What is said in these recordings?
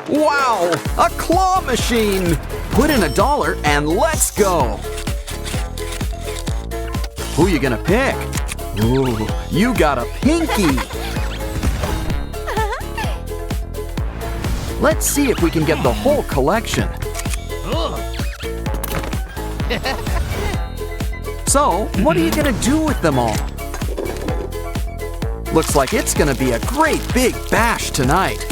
Wow, a claw machine! Put in $1 and let's go! Who you gonna pick? Ooh, you got a pinky! Let's see if we can get the whole collection. So, what are you gonna do with them all? Looks like it's gonna be a great big bash tonight.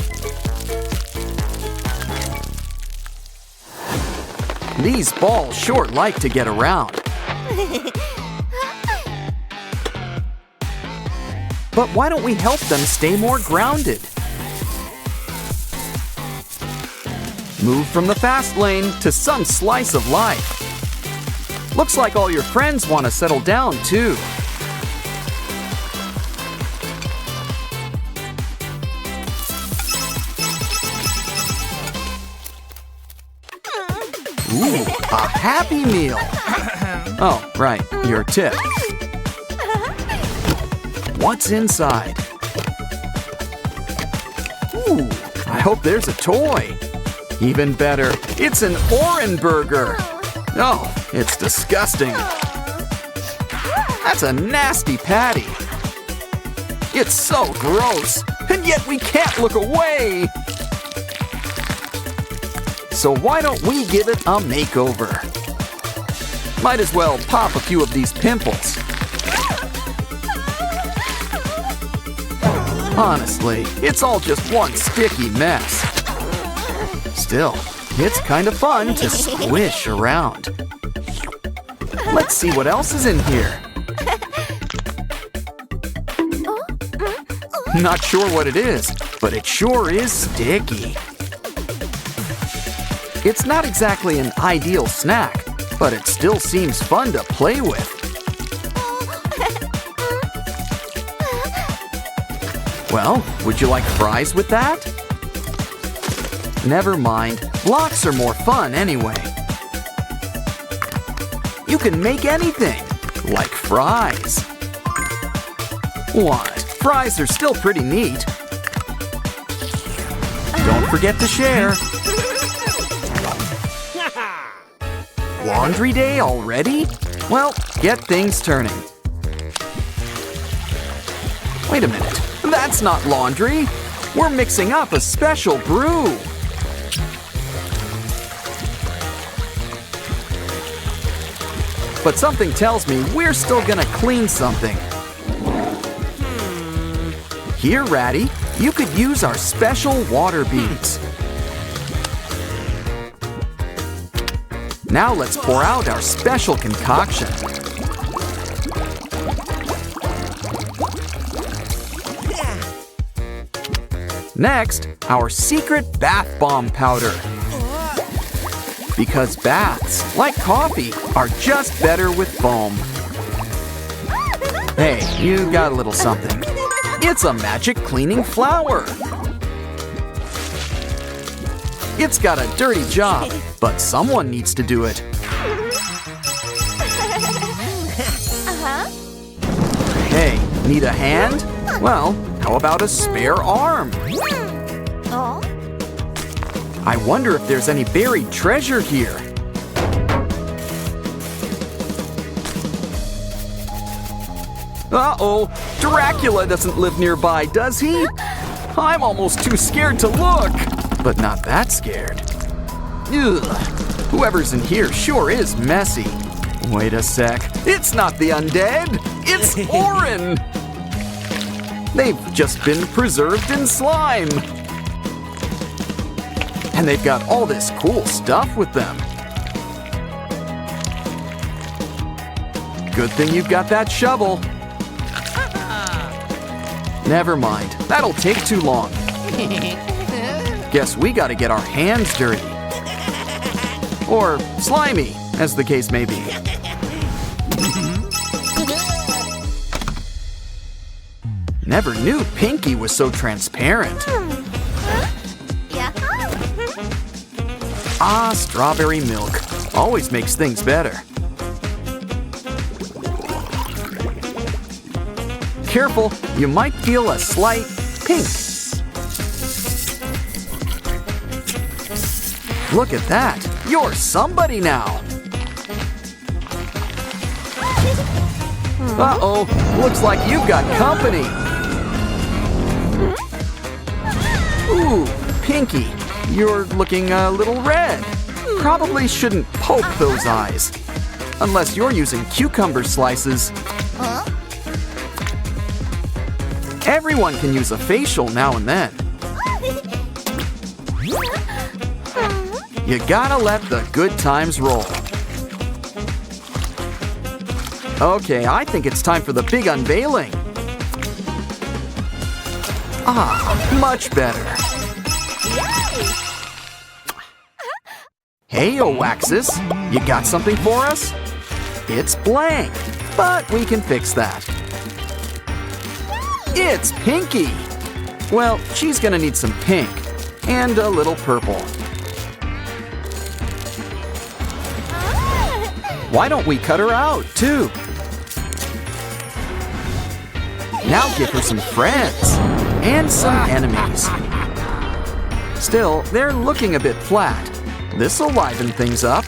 These balls sure like to get around. But why don't we help them stay more grounded? Move from the fast lane to some slice of life. Looks like all your friends want to settle down too. Ooh, a Happy Meal! Oh, right, your tip. What's inside? Ooh, I hope there's a toy. Even better, it's an Oran burger. Oh, it's disgusting. That's a nasty patty. It's so gross, and yet we can't look away. So why don't we give it a makeover? Might as well pop a few of these pimples. Honestly, it's all just one sticky mess. Still, it's kind of fun to squish around. Let's see what else is in here. Not sure what it is, but it sure is sticky. It's not exactly an ideal snack, but it still seems fun to play with. Well, would you like fries with that? Never mind, blocks are more fun anyway. You can make anything, like fries. What? Fries are still pretty neat. Don't forget to share. Laundry day already? Well, get things turning. Wait a minute, that's not laundry. We're mixing up a special brew. But something tells me we're still gonna clean something. Here, Ratty, you could use our special water beads. Now let's pour out our special concoction. Next, our secret bath bomb powder. Because baths, like coffee, are just better with foam. Hey, you got a little something. It's a magic cleaning flower. It's got a dirty job, but someone needs to do it. Hey, need a hand? Well, how about a spare arm? I wonder if there's any buried treasure here. Uh-oh, Dracula doesn't live nearby, does he? I'm almost too scared to look, but not that scared. Ugh, whoever's in here sure is messy. Wait a sec, it's not the undead, it's Oran! They've just been preserved in slime. And they've got all this cool stuff with them. Good thing you've got that shovel. Never mind, that'll take too long. Guess we gotta get our hands dirty. Or slimy, as the case may be. Never knew Pinky was so transparent. Ah, strawberry milk. Always makes things better. Careful, you might feel a slight pink. Look at that! You're somebody now! Uh-oh! Looks like you've got company! Ooh, Pinky, you're looking a little red. Probably shouldn't poke those eyes. Unless you're using cucumber slices. Everyone can use a facial now and then. You gotta let the good times roll. Okay, I think it's time for the big unveiling. Ah, much better. Hey, Oaxis, you got something for us? It's blank, but we can fix that. It's Pinky! Well, she's gonna need some pink and a little purple. Why don't we cut her out, too? Now give her some friends and some enemies. Still, they're looking a bit flat. This'll liven things up.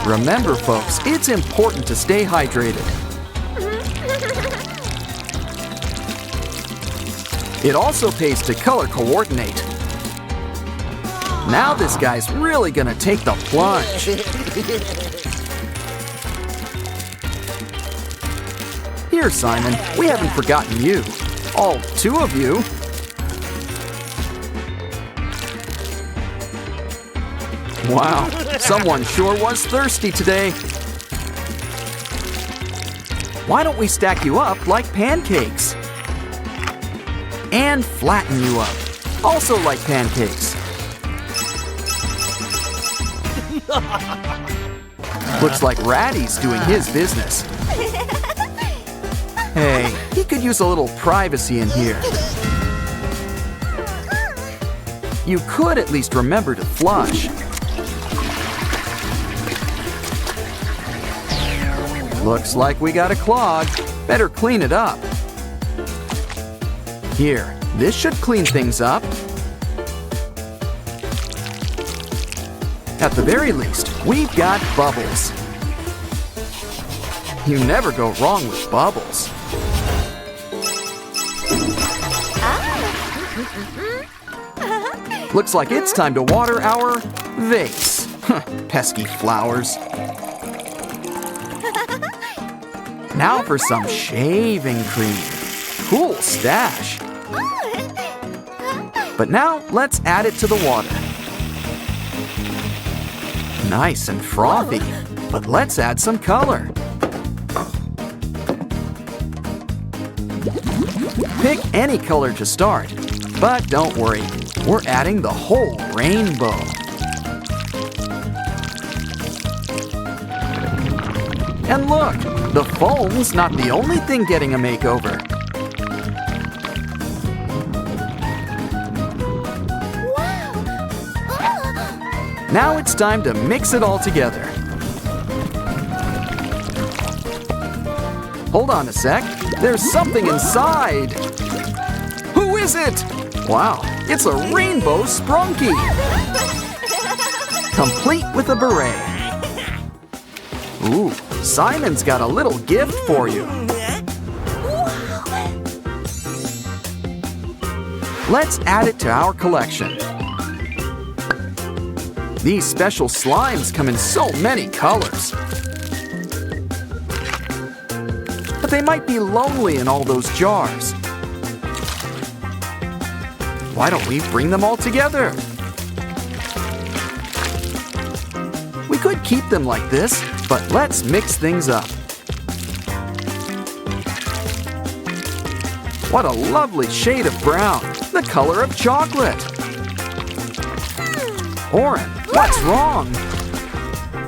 Remember, folks, it's important to stay hydrated. It also pays to color coordinate. Now this guy's really gonna take the plunge. Here, Simon, we haven't forgotten you. All two of you. Wow, someone sure was thirsty today. Why don't we stack you up like pancakes? And flatten you up, also like pancakes. Looks like Ratty's doing his business. Hey, he could use a little privacy in here. You could at least remember to flush. Looks like we got a clog. Better clean it up. Here, this should clean things up. At the very least, we've got bubbles. You never go wrong with bubbles. Looks like it's time to water our vase. Pesky flowers. Now for some shaving cream. Cool stash. But now let's add it to the water. Nice and frothy, but let's add some color. Pick any color to start, but don't worry, we're adding the whole rainbow. And look, the foam's not the only thing getting a makeover. Now it's time to mix it all together. Hold on a sec, there's something inside. Who is it? Wow, it's a rainbow Sprunki. Complete with a beret. Ooh, Simon's got a little gift for you. Let's add it to our collection. These special slimes come in so many colors. But they might be lonely in all those jars. Why don't we bring them all together? We could keep them like this, but let's mix things up. What a lovely shade of brown, the color of chocolate. Oren, what's wrong?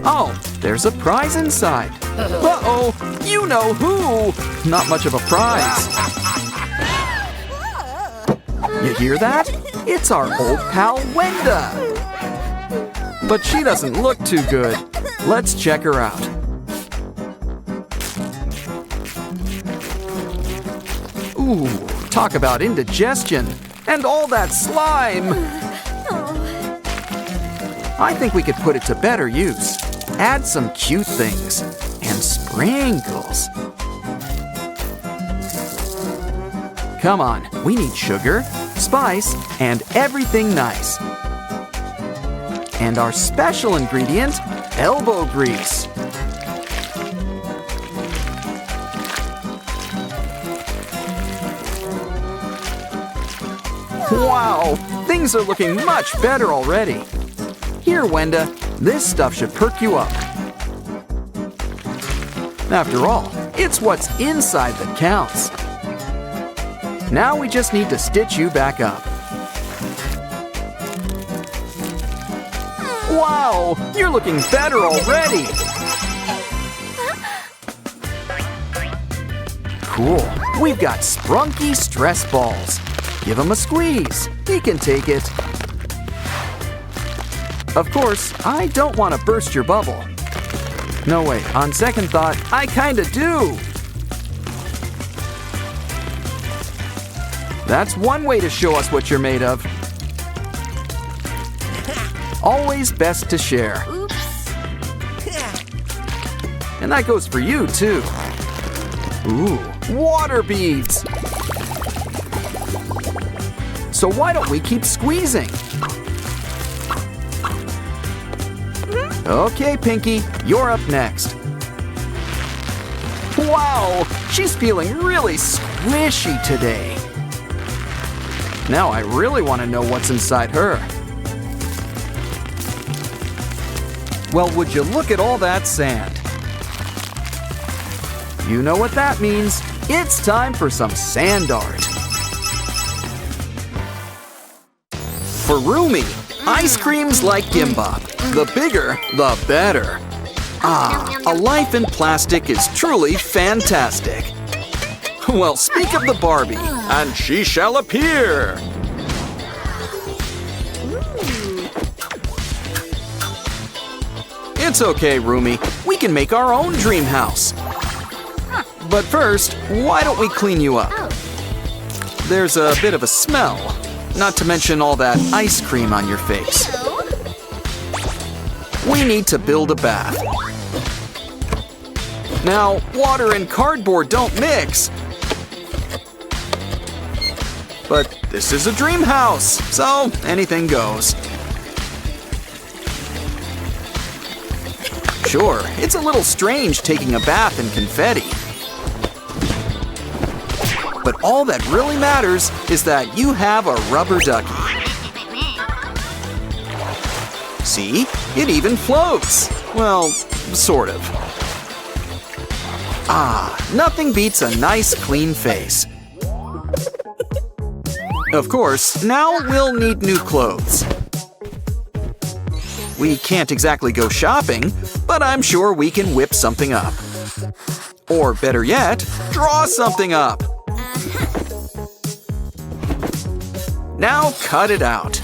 Oh, there's a prize inside. Uh-oh, you know who? Not much of a prize. You hear that? It's our old pal Wenda. But she doesn't look too good. Let's check her out. Ooh, Talk about indigestion. And all that slime! I think we could put it to better use. Add some cute things. And sprinkles. Come on, we need sugar, spice, and everything nice. And our special ingredient, elbow grease. Wow, things are looking much better already. Here, Wenda, this stuff should perk you up. After all, it's what's inside that counts. Now we just need to stitch you back up. Wow, you're looking better already! Cool, we've got Sprunki stress balls. Give him a squeeze, he can take it. Of course, I don't want to burst your bubble. No wait, on second thought, I kinda do. That's one way to show us what you're made of. Always best to share. Oops. And that goes for you, too. Ooh, water beads. So why don't we keep squeezing? Okay, Pinky, you're up next. Wow, she's feeling really squishy today. Now I really want to know what's inside her. Well, would you look at all that sand? You know what that means. It's time for some sand art. For Rumi, ice creams like Gimbap. The bigger, the better. Ah, a life in plastic is truly fantastic. Well, speak of the Barbie, and she shall appear. It's okay, Rumi. We can make our own dream house. But first, why don't we clean you up? There's a bit of a smell, not to mention all that ice cream on your face. We need to build a bath. Now, water and cardboard don't mix. But this is a dream house, so anything goes. Sure, it's a little strange taking a bath in confetti. But all that really matters is that you have a rubber ducky. See? It even floats. Well, sort of. Ah, nothing beats a nice clean face. Of course, now we'll need new clothes. We can't exactly go shopping, but I'm sure we can whip something up. Or better yet, draw something up. Now cut it out.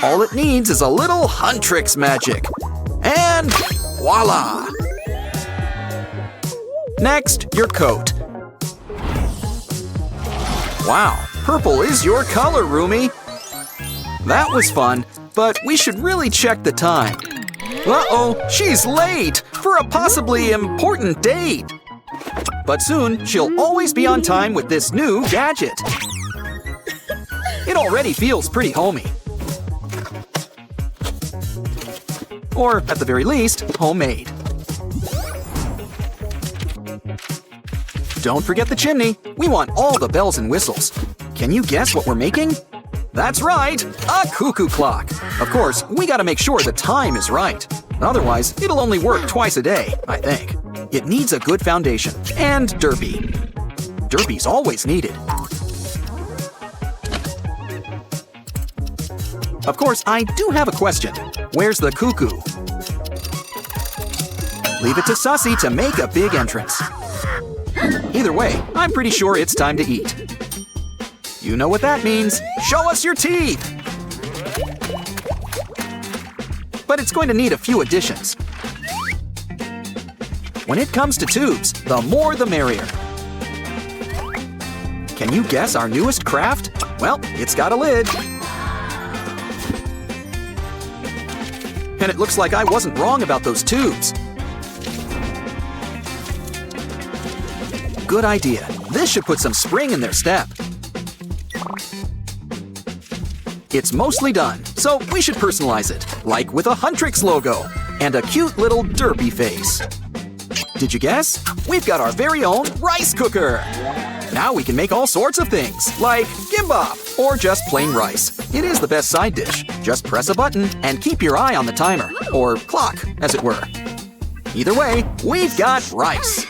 All it needs is a little Huntrix magic. And voila! Next, your coat. Wow, purple is your color, Rumi. That was fun, but we should really check the time. Uh-oh, she's late for a possibly important date. But soon, she'll always be on time with this new gadget. It already feels pretty homey. Or, at the very least, homemade. Don't forget the chimney. We want all the bells and whistles. Can you guess what we're making? That's right, a cuckoo clock. Of course, we gotta make sure the time is right. Otherwise, it'll only work twice a day, I think. It needs a good foundation and derpy. Derpy's always needed. Of course, I do have a question. Where's the cuckoo? Leave it to Sussy to make a big entrance. Either way, I'm pretty sure it's time to eat. You know what that means. Show us your teeth! But it's going to need a few additions. When it comes to tubes, the more the merrier. Can you guess our newest craft? Well, it's got a lid. And it looks like I wasn't wrong about those tubes. Good idea. This should put some spring in their step. It's mostly done, so we should personalize it, like with a Huntrix logo and a cute little derpy face. Did you guess? We've got our very own rice cooker. Now we can make all sorts of things, like gimbap or just plain rice. It is the best side dish. Just press a button and keep your eye on the timer, or clock, as it were. Either way, we've got rice.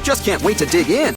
Just can't wait to dig in.